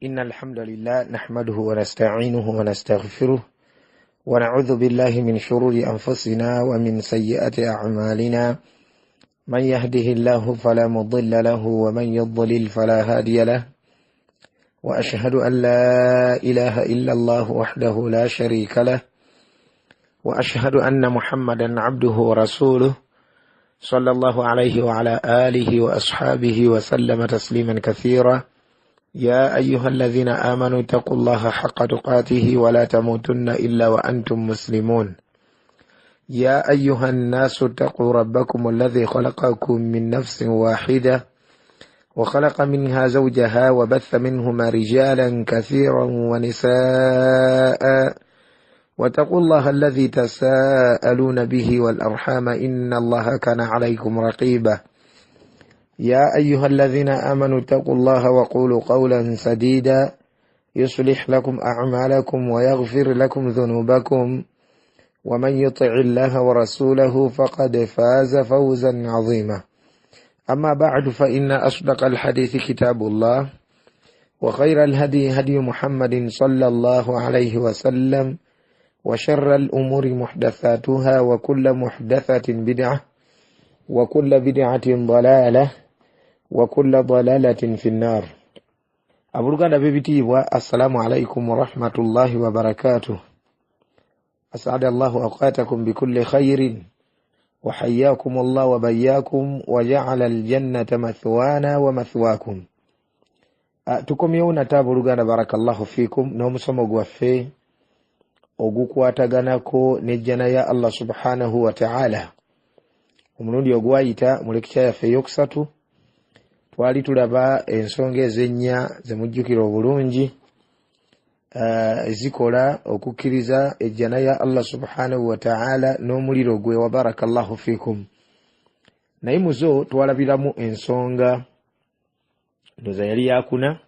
إن الحمد لله نحمده ونستعينه ونستغفره ونعوذ بالله من شرور أنفسنا ومن سيئات أعمالنا من يهده الله فلا مضل له ومن يضلل فلا هادي له وأشهد أن لا إله إلا الله وحده لا شريك له وأشهد أن محمدا عبده ورسوله صلى الله عليه وعلى آله وأصحابه وسلم تسليما كثيرا يا أيها الذين آمنوا اتقوا الله حق تقاته ولا تموتن إلا وأنتم مسلمون يا أيها الناس اتقوا ربكم الذي خلقكم من نفس واحدة وخلق منها زوجها وبث منهما رجالا كثيرا ونساء واتقوا الله الذي تساءلون به والأرحام إن الله كان عليكم رقيبا يا أيها الذين آمنوا اتقوا الله وقولوا قولا سديدا يصلح لكم أعمالكم ويغفر لكم ذنوبكم ومن يطع الله ورسوله فقد فاز فوزا عظيما أما بعد فإن أصدق الحديث كتاب الله وخير الهدي هدي محمد صلى الله عليه وسلم وشر الأمور محدثاتها وكل محدثة بدعة وكل بدعة ضلالة وكل ضلالة في النار. أبرغان ببتي والسلام عليكم ورحمة الله وبركاته. أسعد الله أوقاتكم بكل خير وحياكم الله وبياكم وجعل الجنة مثوانا ومثواكم. تكم يونا تابرغان بارك الله فيكم نومسم وفي ogukwatanako nejjana ya Allah subhanahu wa ta'ala omulundi ogwayita mu lekcha yaffe eyokusatu twali tulaba ensonga ezennya zemujjukira obulungi ezikola okukkiriza ejjana ya Allah subhanahu wa ta'ala n'omuliro gwe wa barakallahu fikum. naye muzo twalabiramu ensonga ndoza yali yakuna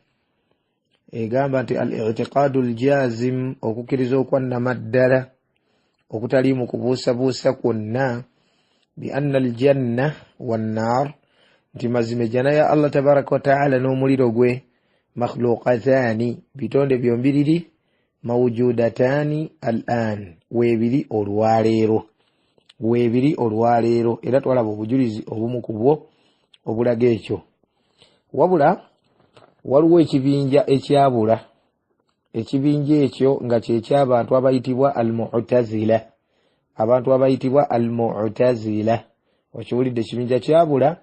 egamba nti al-i'tiqadu al-jazim okukkiriza okwannama ddala okutali mu kubuusabuusa kwonna bi anna al-janna wan-nar nti mazima ejjana ya Allah tabaraka wa ta'ala n'omuliro gwe makhluqatani bitonde byombiriri mawjudatani al-an weebiri olwaleero era twalaba obujulizi obumu ku bwo obulaga ekyo. wabula waliwo ekibinja ekyabula, ekibinja ekyo nga kyeky'abantu abayitibwa al-mu'tazila. abantu abayitibwa al-mu'tazila okiwulidde ekibinja kyabula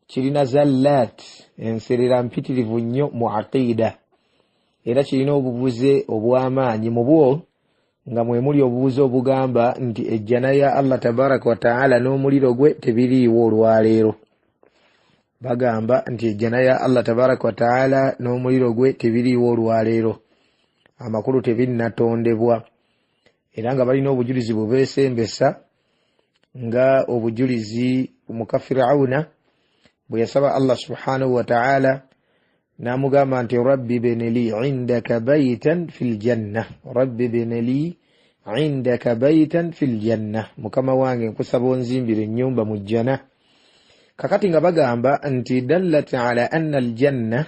kirina zallat enserera mpitirivu nnyo mu aqida era kirina obubuze obw'amaanyi mu bwo nga mwe muli obubuze obugamba nti ejjana ya Allah tabaraka wa ta'ala n'omuliro gwe tebiriiwo olwaleero. bagamba nti ejjana ya Allah tabaraka wa ta'ala n'omuliro gwe tebiriiwo olwaleero, amakulu tebinnatondebwa era nga balina obujulizi bubeesembesa nga obujulizi muka Firawuna bwe yasaba Allah subhanahu wa ta'ala n'amugamba nti rabbi bni li indaka baytan fil janna, rabbi bni li indaka baytan fil janna, mukama wange nkusaba onzimbire ennyumba mu jjana. kakati nga bagamba nti dallat ala anna aljanna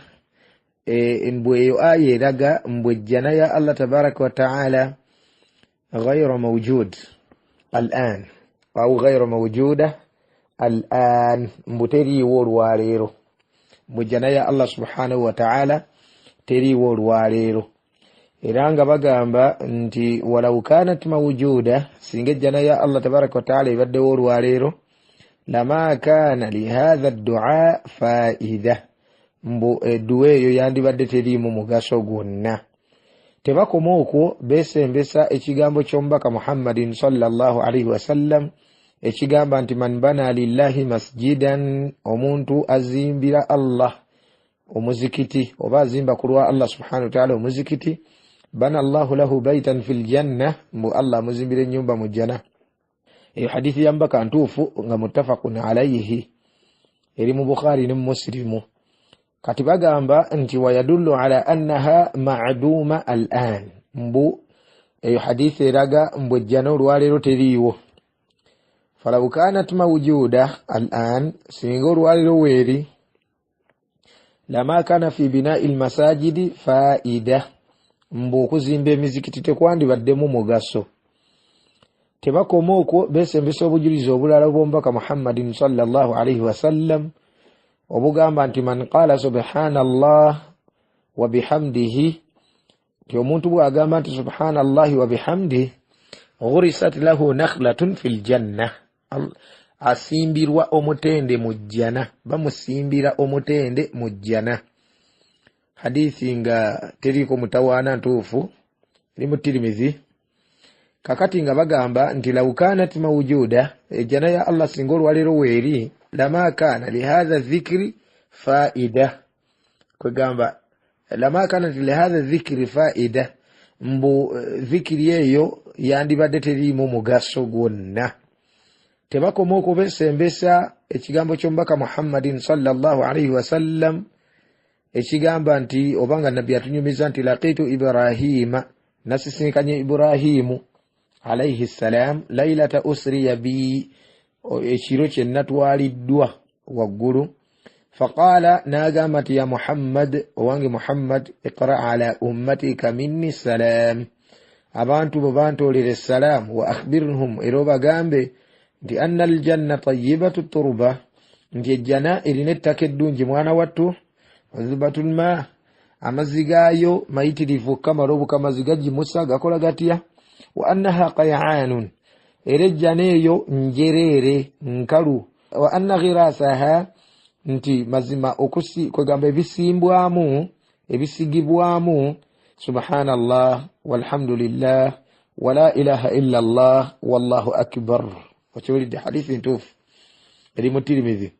mbweyo aya eraga mbwejjana ya Allah tabaraka wa ta'ala ghayra mawjud al'an au ghayra mawjuda al'an, mbuteriiwo olwaleero. mbwejjana ya Allah subhanahu wa ta'ala teriiwo olwaleero era nga bagamba nti walau kanat mawjuda, singa ejjana ya Allah tabaraka wa ta'ala ebaddewo olwaleero lama kana lihadha ad-du'a fa'ida, mbu edduwa eyo yandibadde teriimu mugaso gwonna. tebakoma okwo beesembesa ekigambo ky'omubaka Muhammadin sallallahu alaihi wasallam ekigamba nti man bana lillahi masjidan, omuntu azimbira Allah omuzikiti oba azimba ku lwa Allah subhanahu wa ta'ala omuzikiti, bana Allahu lahu baytan fil janna, mbu Allah amuzimbira ennyumba mu jjana. eyo hadithi yambaka ntuufu nga muttafaqun alayhi eri mu Bukhari ne Muslimu. kati bagamba nti wayadullu ala annaha ma'duma al'an, mbu eyo hadithi eraga mbu ejjana olwaleero teriiwo. falau kanat mawjuda al'an, singa olwaleero weeri lama kana fi bina'il masajidi faida mbu okuzimba emizikiti tekwandibaddemu mugaso. Tebakoma okwo besembesa obujulizi obulala bw'omubaka Muhammadin sallallahu alaihi wasallam obugamba nti man qala subhanallah wa bihamdihi, ti omuntu bw'agamba nti subhanallahi wa bihamdihi ghurisat lahu nakhlatun fil janna, asimbirwa omutende mu jjana, bamusimbira omutende mu jjana. Hadithi nga teriko mutawaana ntuufu eri mu Tirmidhi. Kakati nga bagamba nti law kanat mawjuda, ejjana ya Allah singa olwaleero weeri, lama kana lihadha dhikri faida, kwegamba lama kana lihadha dhikri faida, mbu dhikiri eyo yandibadde teriimu mugaso gwonna. Tebakoma okubesembesa ekigambo ky'omubaka Muhammadin sallallahu alaihi wasallam ekigamba nti obanga nabbi atunyumiza nti laqitu Ibrahima, nasisinkanye Ibrahimu alaihi salam lailata usriya bi, ekiro kye natwaliddwa waggulu. Faqala, nagamba nti ya Muhammad, owange Muhammad, iqra ala ummatika minni salam, abantu bo bantolere salam, wa akhbirhum, era obagambe nti anna aljanna tayyibatu turba, nti ejjana erina ettaka eddungi mwana wattu, wazibatul ma, amazzi gaayo mayitirivu kamala obukamazi gagimusa gakola gatya, wa annaha qay'anun, era ejjana eyo njereere nkalu, wa anna ghirasaha, nti mazima kwegamba ebisimbwamu ebisigibwamu subhanallah walhamdulillah wala ilaha illa Allah wallahu akbar. Wakiwulidde hadithi ntuufu eri mu Tirmidhi.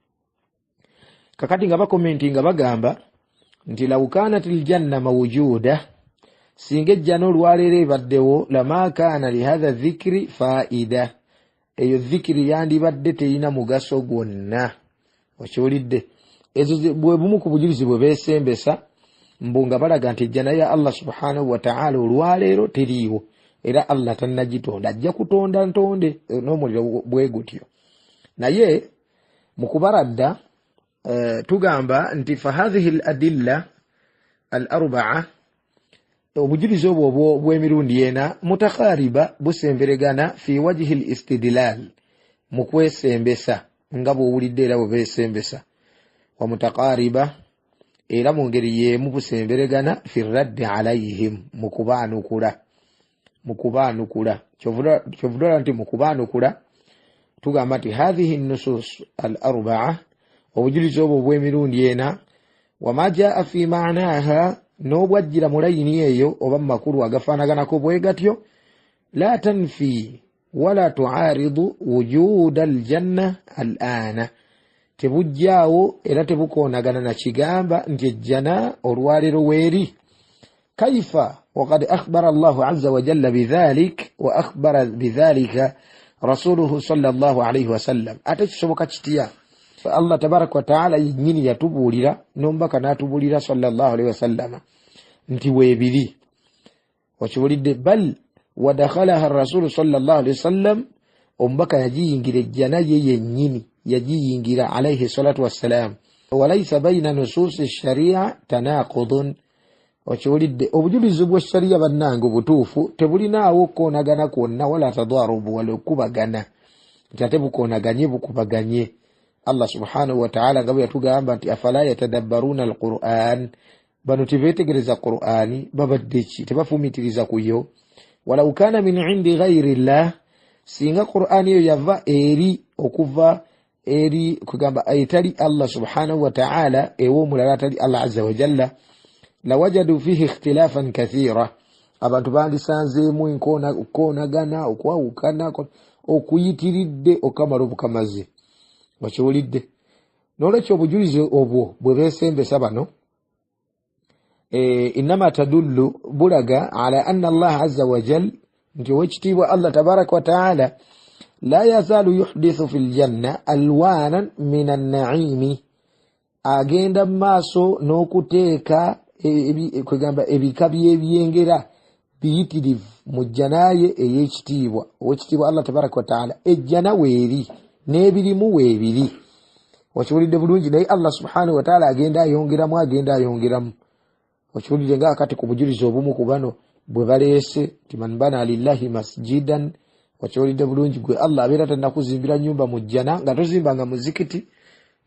Kakati nga bakomenti nga bagamba nti law kanat aljanna mawjuda, singa ejjana olwaleero ebaddewo, lama kana lihadha dhikri faida, eyo dhikiri yandibadde terina mugaso gwonna. Wakiwulidde, ezo bwe bumu ku bujulizi bwe beesembesa mbu nga balaga nti ejjana ya Allah subhanahu wa ta'ala olwaleero teriiwo, era Allah tannagitonda, ajja kutonda ntonde n'omuliro bwe gutyo. Naye mu kubaradda tugamba nti fa hadhihi al-adilla al-arba'a, obujulizi obwo bw'emirundi ena mutakhariba, busemberegana fi wajhi al-istidlal, mu kwesembesa nga bw'owulidde era bwe beesembesa, wa mutaqariba, era mu ngeri y'emu busemberegana fi raddi alayhim, mu kubaanukula. Kyovudala nti mu kubaanukula tugamba nti hadhihi nusus al-arba'a, obujulizi obwo bw'emirundi ena, wama jaa fi ma'naha, n'obwajjira mu layini eyo oba mu makulu agafaanaganako bwe gatyo, la tanfi wala tu'aridu wujuda aljanna al'ana, tebujjaawo era tebukoonagana na kigamba nti ejjana olwaleero weeri. Kaifa waqad akhbara Allahu azza wa jalla bidhalik wa akhbara bidhalika rasuluhu sallallahu alayhi wasallam, ate kisoboka kitya Allah tabaraka wa ta'ala yennyini yatubuulira n'omubaka n'atubuulira sallallahu alayhi wasallam nti weebiri. Wakiwulidde, bal wadakhalaha rasulu sallallahu alayhi wasallam, omubaka yagiyingira ejjana ye yennyini, yagiyingira alayhi salatu wassalam. Walaysa bayna nususi sharia tanaqudun, wakiwulidde, obujulizi bwa sharia bannange obutuufu tebulinaawo koonagana kwonna, wala tadwarubu, wala okubagana, nti ate bukoonaganye bukubaganye. Allah subhanahu wa ta'ala nga bwe yatugamba nti afala yatadabbaruna alquran, bano tebeetegereza Qur'ani, babadde ki, tebafumitiriza kuyo. Walau kana min indi ghayri llah, singa Qur'ani yo yava eri okuva eri kugamba ayitali Allah subhanahu wa ta'ala, ewo mulala atali Allah azza wa jalla, lawajadu fihi ikhtilafan kathira, abantu bandisanzeemu enkoonagana, okwawukana okuyitiridde okamala obukamazi. Wakiwulidde, n'olwekyo obujulizi obwo bwe beesembesa bano innama tadullu, bulaga ala anna Allah azza wa jal, nti owekitiibwa Allah tabaraka wa ta'ala la yazaalu yuhdithu fil janna alwanan min an-na'imi, agenda mu maaso n'okuteeka kwegamba ebika by'ebyengera biyitirivu mu jjanaye ey'ekitiibwa owekitiibwa Allah tabaraka wa ta'ala. Ejjana weeri n'ebirimu weebiri. okiwulidde bulungi naye Allah subhanahu wa ta'ala agenda ayongeramu okiwulidde nga akati ku bujulizi obumu ku bano bwe baleese ti man bana lillahi masjidan okiwulidde bulungi gwe Allah abeera tannakuzimbira nyumba mu jjana nga tozimbanga muzikiti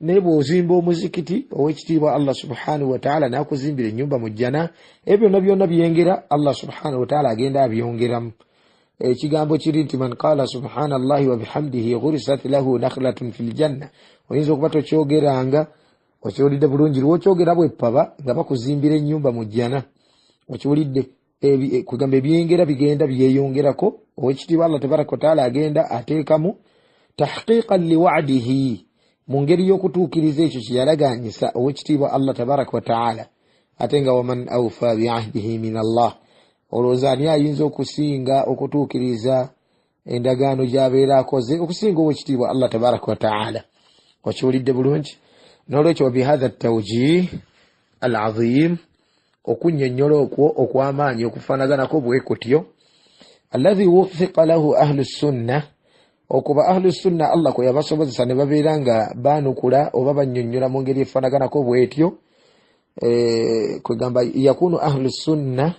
naye bw'ozimba omuzikiti ow'ekitiibwa Allah subhanahu wa ta'ala n'akuzimbira ennyumba mu jjana ebyo byonna byengera Allah subhanahu wa ta'ala agenda abyongeramu ekigambo kiri nti man qala subhanallahi wa bihamdihi ghurisat lahu nakhlatun fil janna oyinza okuba tokyogeranga okiwulidde bulungi lwokyogera bweppaba nga bakuzimbira ennyumba mu jjana okiwulidde kugamba ebyengera bigenda byeyongerako ow'ekitiibwa Allah tabaraka wa ta'ala agenda ateekamu tahqiqan liwa'dihi mu ngeri y'okutuukiriza ekyo kye yalagaanyisa ow'ekitiibwa Allah tabaraka wa ta'ala ate nga waman awfa bi'ahdihi min Allah olowooza ani ayinza okusinga okutuukiriza endagaano gy'abeera akoze okusinga ow'ekitiibwa Allah tabaraka wa ta'ala okiwulidde bulungi n'olwekyo wa bihadha tawjih al-azim okunnyonnyola okwo okw'amaanyi okufaanaganako bwe kutyo alladhi wuffiqa lahu ahlu sunna okuba ahlu sunna Allah kwe yabasobozesa ne babeera nga baanukula oba bannyonnyola mu ngeri efaanaganako bwetyo kwegamba yakunu ahlu sunna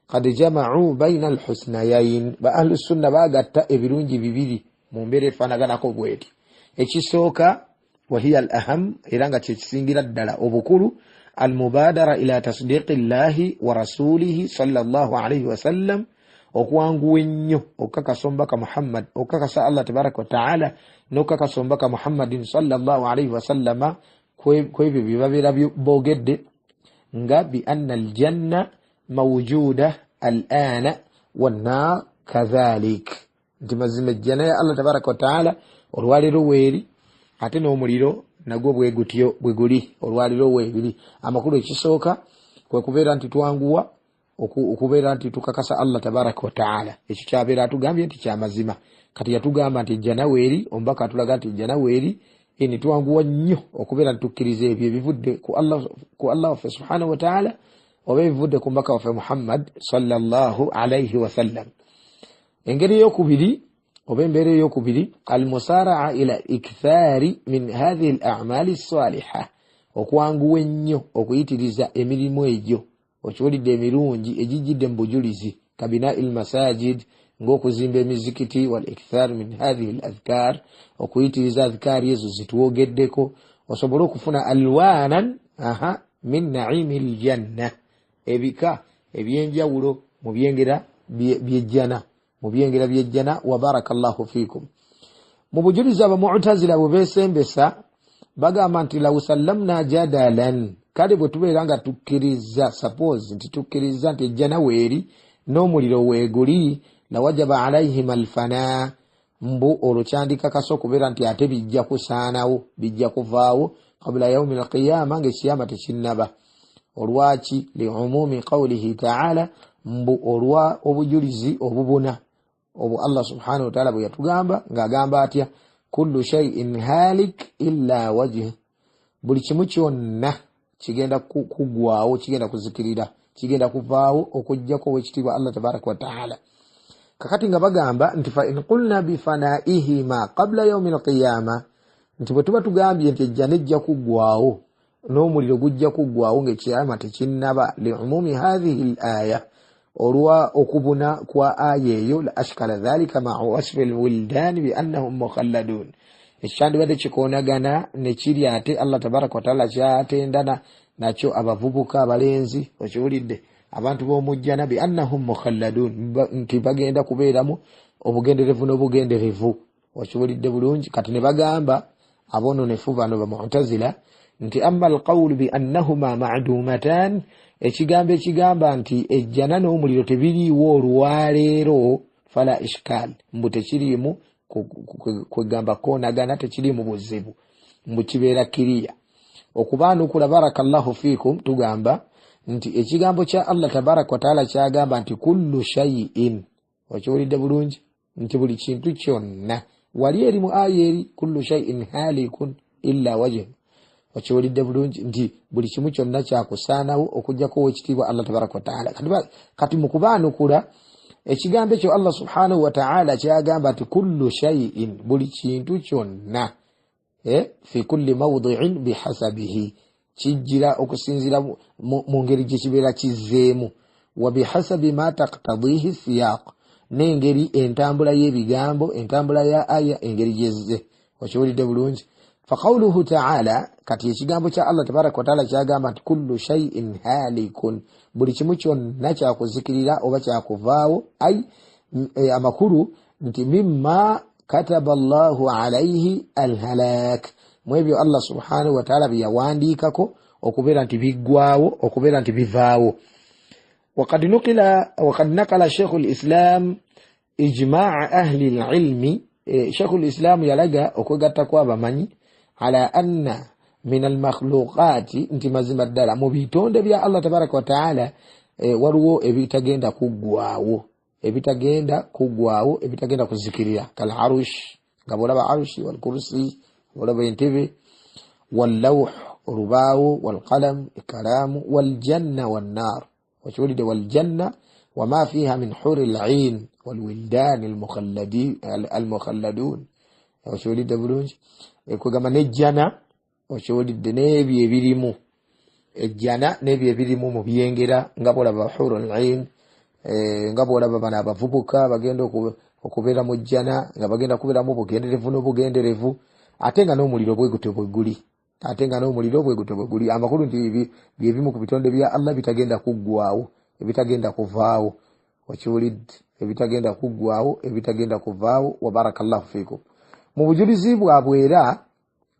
qad jama'u bayna al-husnayayn ba ahlu sunna baagatta ebirungi bibiri mu mbeera efaanaganako bwetyo ekisooka wahiya al-aham era nga kyekisingira ddala obukulu al-mubadara ila tasdiqi llahi wa rasulihi sallallahu alayhi wa sallam okwanguwa ennyo okukakasa omubaka Muhammad okukakasa Allah tabaraka wa ta'ala n'okukakasa omubaka Muhammadin sallallahu alayhi wa sallama kwebyo bye babeera boogedde nga bi anna aljanna mawjuda al'ana wannar kadhalik nti mazima ejjana ya Allah tabaraka wa ta'ala olwaliro weeri ate n'omuliro nagwo bwe gutyo bwe guli olwaliro weebiri amakulu ekisooka kwe kubeera nti twanguwa okubeera nti tukakasa Allah tabaraka wa ta'ala ekyo kyabeera atugambye nti kyamazima kati yatugamba nti ejjana weeri omubaka atulaga nti ejjana weeri ni twanguwa nnyo okubeera nti tukkiriza ebyo ebivudde ku Allah waffe subhanahu wa ta'ala oba ebivudde ku mbaka waffe Muhammad sallallahu alayhi wa sallam engeri ey'okubiri oba embeera ey'okubiri almusara'a ila ikthari min hadhihi al-a'mali as-salihah okwanguwa ennyo okuyitiriza emirimu egyo okiwulidde emirungi egijjidde mu bujulizi kabina il-masajid ng'okuzimba emizikiti wal ikthar min hadhihi al-adhkar okuyitiriza adhkari ezo zituwogeddeko osobole okufuna alwanan min na'imi al-janna ebika ebyenjawulo mu byengera byejjana wa barakallahu fikum mu bujulizi abamu'tazila bwe beesembesa bagamba nti law sallamna jadalan kale bwe tubeera nga tukkiriza suppose nti tukkiriza nti ejjana weeri n'omuliro weeguli lawajaba alayhim alfana mbu olwo kyandikakasa okubeera nti ate bijja kusaanawo bijja kuvaawo qabla yaumi alqiyama ng'ekiyama tekinnaba olwaki liumumi qawlihi ta'ala mbu olwa obujulizi obubuna obu Allah subhanahu wa ta'ala bwe yatugamba ng'agamba atya kullu shay'in halik illa wajh buli kimu kyonna kigenda kugwawo kigenda kuzikirira kigenda kuvaawo okujjako w'ekitiibwa Allah tabaraka wa ta'ala kakati nga bagamba nti fa in qulna bi fana'ihima qabla yawmi al-qiyama nti bwe tuba tugambye nti ejjana ejja kuggwawo n'omuliro gujja kuggwawo ng'ekiyama tekinnaba liumumi hadhihi al-aya olwa okubuna kwa aya eyo la ashkala dhalika ma'a wasfi al-wildan bi annahum mukhalladun ekyandibadde kikoonagana ne kiri ate Allah tabaraka wa ta'ala kyatendana nakyo abavubuka abalenzi okiwulidde abantu b'omujjana bi annahum mukhalladun nti bagenda kubeeramu obugenderevu n'obugenderevu okiwulidde bulungi kati ne bagamba aboononefu bano bamu'tazila nti amma alqawlu bi annahuma ma'dumatan ekigambo ekigamba nti ejjana n'omuliro tebiriiwo olwaleero fala ishkal mbu tekiriimu kwegamba koonagana tekiriimu buzibu mbu kibeera kiriya okubaanukula barakallahu fiikum tugamba nti ekigambo kya Allah tabaraka wa ta'ala kyagamba nti kullu shay'in okiwulidde bulungi nti buli kintu kyonna wali eri mu aya eri kullu shay'in halikun illa wajh okiwulidde bulungi nti buli kimu kyonna kyakusaanawo okujjako w'ekitiibwa Allah tabaraka wa ta'ala kati mu kubaanukula ekigambo ekyo Allah subhanahu wa ta'ala kyagamba nti kullu shay'in buli kintu kyonna fi kulli mawdi'in bihasabihi kijira okusinzira mu ngeri gye kibeera kizzeemu wa bihasabi ma taqtadihi siyaq n'engeri entambula y'ebigambo entambula ya aya engeri gyezze okiwulidde bulungi faqawluhu ta'ala kati ekigambo kya Allah tabaraka wa ta'ala kyagamba nti kullu shay'in halikun buli kimu kyonna kyakuzikirira oba kyakuvaawo ay amakulu nti mimma kataba Allahu alayhi alhalak mwebyo Allah subhanahu wa ta'ala byawandiikako okubeera nti biggwaawo okubeera nti bivaawo وقد نقل شيخ الإسلام إجماع أهل العلم شيخ الإسلام يلقى وكغتكوا بمني على أن من المخلوقات انت مزم الدالة مبيتون دبيا الله تبارك وتعالى waruwo ebitagenda kuggwaawo ebitagenda kuzikirira kal arush ngabolaba arushi wal kursi bolaba entebe wal lawh rubaawo wal qalam kalamu wal janna wan nar وشولد والجنة وما فيها من حور العين والولدان المخلدون وشولد بلونج كما نجنا وشولد نبي بيرمو الجنة نبي بيرمو مبينجرا ngabola ba حور العين ngabola babana bavubuka bagenda okubera mu jjana nga bagenda kubera mu bugenderevu n'obugenderevu atenga n'omuliro bwe gutebwe guli amakulu nti byebimu ku bitonde bya Allah bitagenda kuggwaawo ebitagenda kuvaawo wakiwulid ebitagenda kuggwaawo ebitagenda kuvaawo wa barakallahu fikum mu bujulizi bwabwe era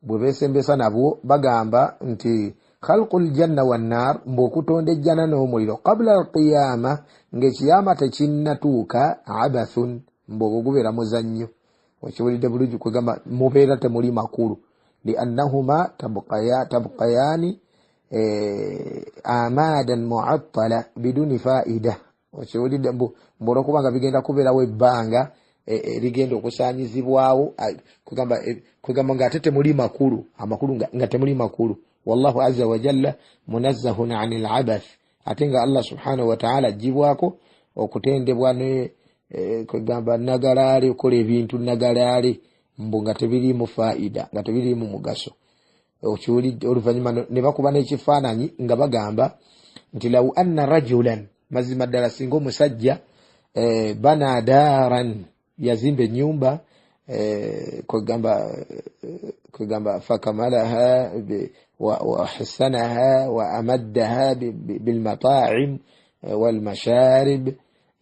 bwe besembesa nabwo bagamba nti khalqul janna wan nar mbokutonde ejjana n'omuliro qabla alqiyama ng'ekiyama tekinnatuuka abathun mbogubera muzannyo wakiwulidde bulungi kwegamba mubeera temuli makulu لأنهما تبقيان آمادا معطلة بدون فائدة وشولد mborokuba bigenda kubera webbanga rigendo kusanyizibwawo kugamba nga tete muli makulu amakulu nga temuli makulu wallahu azza wa jalla munazzahun 'anil abath atenga Allah subhanahu wa ta'ala jibwako okutendebwa ne kugamba nagalale okole ebintu nagalale mbunga tebiri mu faida nga tebiri mu mugaso okyuli oluvanyuma ne bakuba n'ekifaananyi nga bagamba nti law anna rajulan mazima ddala singa omusajja bana daran yazimbe nyumba kugamba fakamalaha wa hasanaha wa amaddaha bil mata'im wal masharib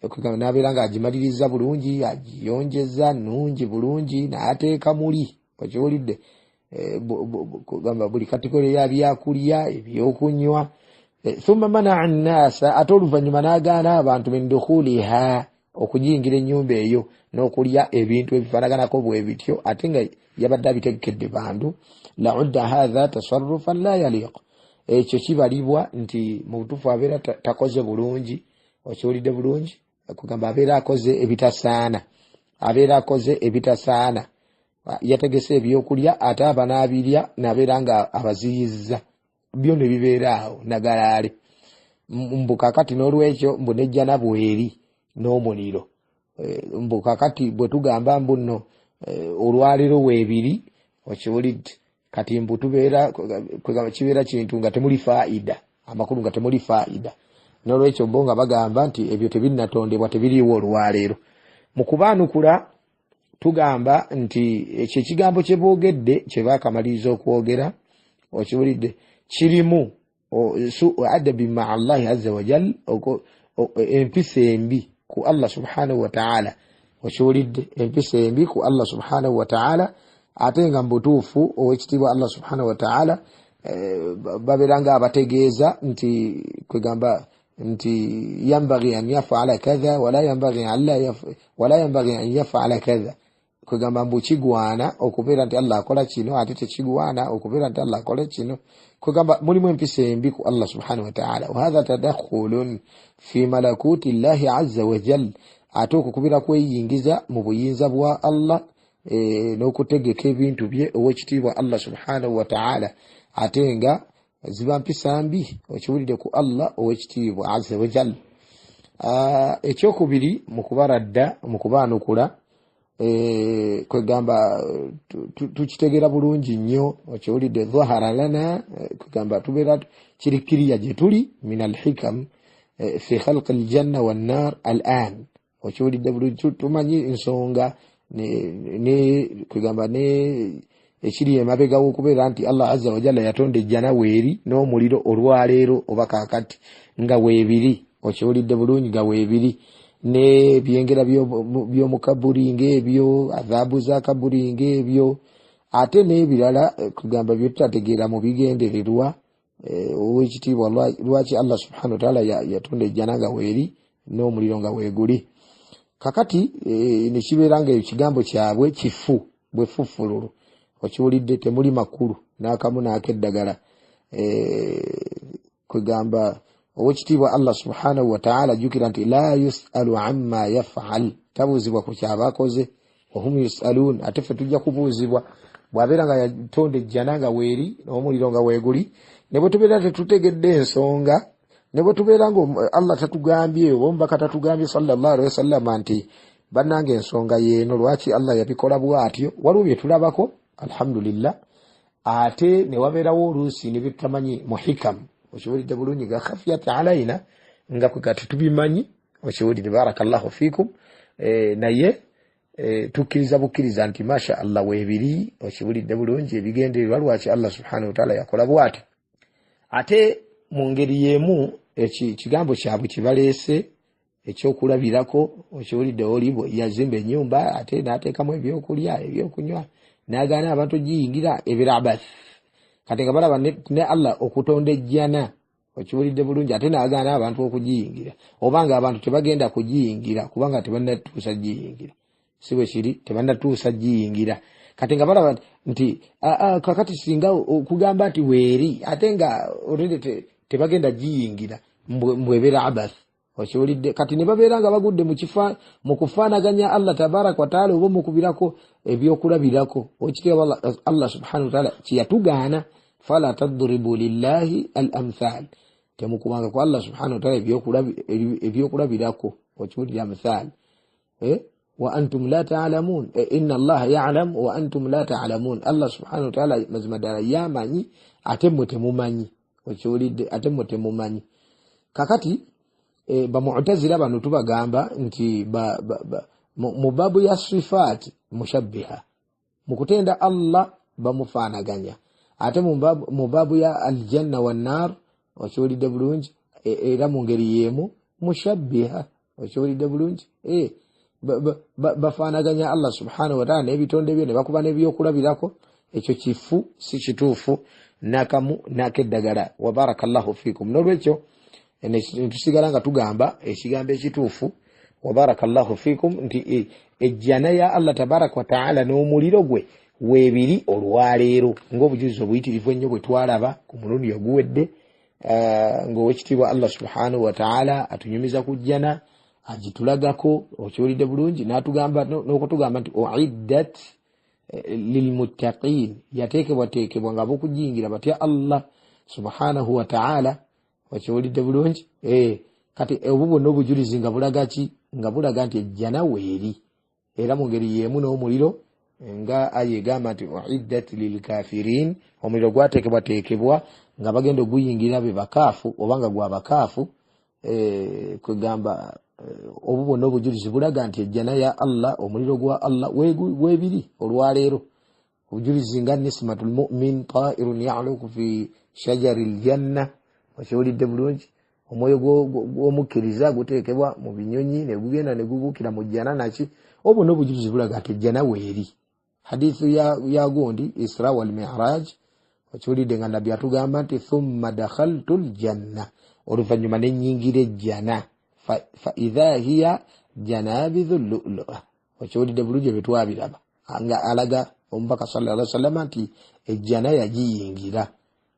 kugamba nabiranga ajimaliriza bulungi ajiyonjeza nungi bulungi n'ateeka muli okiwulidde kugamba buli kategore ya byakulya ebyokunywa thumma mana an-nasa atoluvanyuma n'agaana abantu min dukhuliha okujingira ennyumba eyo n'okulya ebintu ebifaanaganako bwe bityo ate nga yabadde abitegekedde bantu la'udda hadha tasarrufan la yaliq ekyo kibalibwa nti mu butuufu abeera takoze bulungi okiwulidde bulungi kugamba abeera akoze ebitasaana yategese ebyokulya ate abanaabirya nabeera nga abaziyizza byo ne bibeeraawo nagalaale mbukakati n'olwekyo mbunejjana bweri n'omuliro mbukakati bwe tugamba mbuno olwaliro weebiri okiwulidde kati mbu tubeera kibeera kintu nga temuli faida amakulu nga temuli faida n'olwekyo bo nga bagamba nti ebyo tebinnatondebwa tebiriiwo olwaleero mu kubaanukula tugamba nti ekyo ekigambo kye boogedde kye baakamaliriza okwogera okiwulidde kirimu adabi ma Allahi azza wa jal empisa embi ku Allah subhanahu wa ta'ala okiwulidde empisa embi ku Allah subhanahu wa ta'ala ate nga mbutuufu owekitiibwa Allah subhanahu wa ta'ala babeeranga abategeeza nti kwegamba nti yambaghi an yaf'ala kadha wala yambaghi an yaf'ala kadha kwegamba mbu kigwana okubeera nti Allah akola kino ate tekigwana okubeera nti Allah akola kino kwegamba mulimu empisa embi ku Allah subhanahu wa ta'ala wa hadha tadakhulun fi malakuti Allahi azza wa jalla ate okukubira kweyingiza mu buyinza bwa Allah n'okutegeka ebintu bye owekitiibwa Allah subhanahu wa ta'ala ate nga ziba mpisa mbi okiwulidde ku Allah owekitiibwa azza wa jalla ekyokubiri mu kubaradda mu kubaanukula kwegamba tukitegera bulungi nnyo okiwulidde dhahara lana kwegamba tubeera kirikiriya gye tuli min alhikam fi khalq aljanna wannar al'an okiwulidde bulungi tumanyi ensonga ne kwegamba ne ekiri emabega w'okubeera nti Allah azza wa jalla yatonda ejjana weeri n'omuliro olwaleero oba kaakati nga weebiri okiwulidde bulungi nga weebiri ne byengera byo mukaburi ng'ebyo adhabu za kaburi ng'ebyo ate n'ebirala kugamba byo tutategeera mu bigendererwa ow'ekitiibwa lwaki Allah subhanahu wa ta'ala yatonda ejjana nga weeri n'omuliro nga weeguli kakati ne kibeera nga ekigambo kyabwe kifu bwe fufululu okiwulidde temuli makulu n'akamu n'akeddagala kwegamba owekitiibwa Allah subhanahu wa ta'ala jukira nti la yus'alu amma yaf'al tabuuzibwa ku kyabakoze wahum yus'alun ate ffe tujja kubuuzibwa bw'abeera nga yatonda ejjana nga weeri n'omuliro nga weeguli ne bwe tubeera tetutegedde ensonga ne bwe tubeera nga Allah tatugambye oba omubaka tatugambye sallallahu alaihi wasallam nti bannange ensonga yeeno lwaki Allah yabikola bw'atyo waliwo bye tulabako alhamdulillah ate ne wabeerawo oluusi ne byetutamanyi muhikam okiwulidde bulungi nga khafiyat alaina nga kwekati tubimanyi okiwulidde barakallahu fikum naye tukkiriza bukkiriza nti masha Allah weebiri okiwulidde bulungi ebigendererwa lwaki Allah subhanahu wa ta'ala yakola bw'ati ate mu ngeri y'emu ekigambo kyabwe kibaleese ekyokulabirako okiwulidde olibo yazimba ennyumba ate n'ateekamu ebyokulya ebyokunywa n'agaana abantu giyingira ebirabath kati nga balaba ne Allah okutonda ejjana okiwulidde bulungi ate n'agaana abantu okugiyingira obanga abantu tebagenda kugiyingira kubanga tebannatuusa giyingira si bwe kiri tebannatuusa giyingira kati nga balaba nti kakati singa okugamba nti weeri ate nga olwedde tebagenda giyingira mbwebeera abath okiwulidde kati ne babeera nga bagudde mu kufaanaganya Allah tabaraka wa taala oba mukubirako ebyokulabirako okitiibwa Allah subhanahu wa taala kiyatugaana fala tadribu lillahi al amthal temukubanga ku Allah subhanahu wa taala ebyokulabirako okiwulidde amthal wa antum la ta'lamun inna Allah ya'lam wa antum la ta'lamun Allah subhanahu wa ta'ala mazima ddala yamanyi ate mmwe temumanyi okiwulidde ate mmwe temumanyi kakati bamu'tazila bano tubagamba nti mu babu ya sifat mushabbiha mukutenda Allah bamufaanaganya ate mu babu ya aljanna wan nar okiwulidde bulungi era mu ngeri y'emu mushabbiha okiwulidde bulungi bafaanaganya Allah subhanahu wa ta'ala n'ebitonde bye ne bakuba n'ebyokulabirako ekyo kifu si kituufu nakamu nakeddagala wa barakallahu fikum n'olwekyo tusigala nga tugamba ekigambo ekituufu wa barakallahu fikum nti ejjana ya Allah tabaraka wa ta'ala n'omuliro gwe weebiri olwaleero ng'obujulizi obuyitirivu ennyo bwe twalaba ku mulundi oguwedde ng'owekitiibwa Allah subhanahu wa ta'ala atunyumiza ku jjana agitulagako okiwulidde bulungi n'atugamba n'okutugamba nti uiddat lilmuttaqin yateekebwateekebwa nga bokugiyingira batya Allah subhanahu wa ta'ala okiwulidde bulungi kati obwo bwonna obujulizi nga bulaga ki nga bulaga nti ejjana weeri era mu ngeri y'emu n'omuliro nga aya egamba nti uiddat lilkafirin omuliro gwateekebwateekebwa nga bagenda oguyingira be bakaafu oba nga gwa bakaafu kwegamba obwo bwonna obujulizi bulaga nti ejjana ya Allah omuliro gwa Allah weebiri olwaleero obujulizi nga nismatul mu'min ta'irun ya'luku fi shajaril janna okiwulidde bulungi omwoyo gw'omukkiriza guteekebwa mu binyonyi ne gugenda ne gubuukira mu jjana naki obwo n'obujulizi bulaga nti ejjana weeri hadithu ya gundi Isra wal Mi'raj okiwulidde nga nabbi atugamba nti thumma dakhaltu ljanna oluvannyuma ne nnyingira ejjana fa idha hiya janabidhu lu'lu'a okiwulidde bulungi bye twabiraba nga alaga omubaka sallallahu alaihi wasallam nti ejjana yagiyingira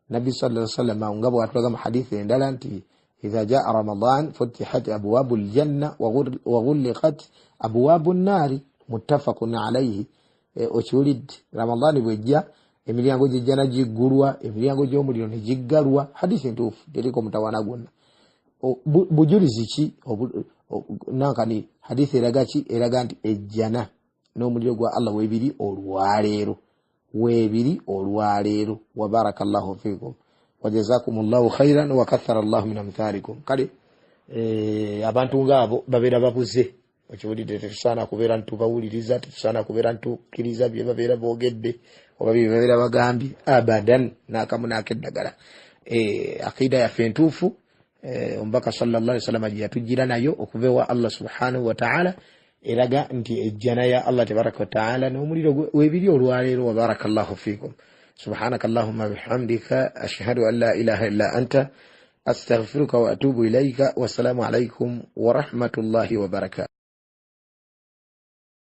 nabbi sallallahu alaihi wasallam nga bw'atulaga mu hadithi endala nti idha jaa ramadan futihat abwabu aljanna wa ghulqat abwabu an-nari muttafaqun alayhi okiwulidde ramadan bwejja emiryango gy'ejjana giggulwa emiryango gy'omuliro ne giggalwa hadithi ntuufu teriko mutawana gwonna bujulizi ki nankani hadithi eraga ki eraga nti ejjana n'omuliro gwa Allah webiri olwaleero wa barakallahu fikum wa jazakumullahu khairan wa kathara Allahu min amthalikum. Kale abantu ngabo babeera babuze okiwulidde, tetusaana kubeera ntubawuliriza, tetusaana kubeera ntukkiriza bye babeera boogedde oba bye babeera bagambye abadan n'akamu n'akeddagala. Akida yaffe entuufu omubaka sallallahu alaihi wasallam gye yatujjira nayo okuva ewa Allah subhanahu wa ta'ala eraga nti ejjana ya Allah tabaraka wa ta'ala n'omuliro webiri olwaleero wa barakallahu fikum. Subhanakallahumma bihamdika ashhadu an la ilaha illa anta astaghfiruka wa atubu ilayka. Wassalamu alaikum wa rahmatullahi wa barakatuh.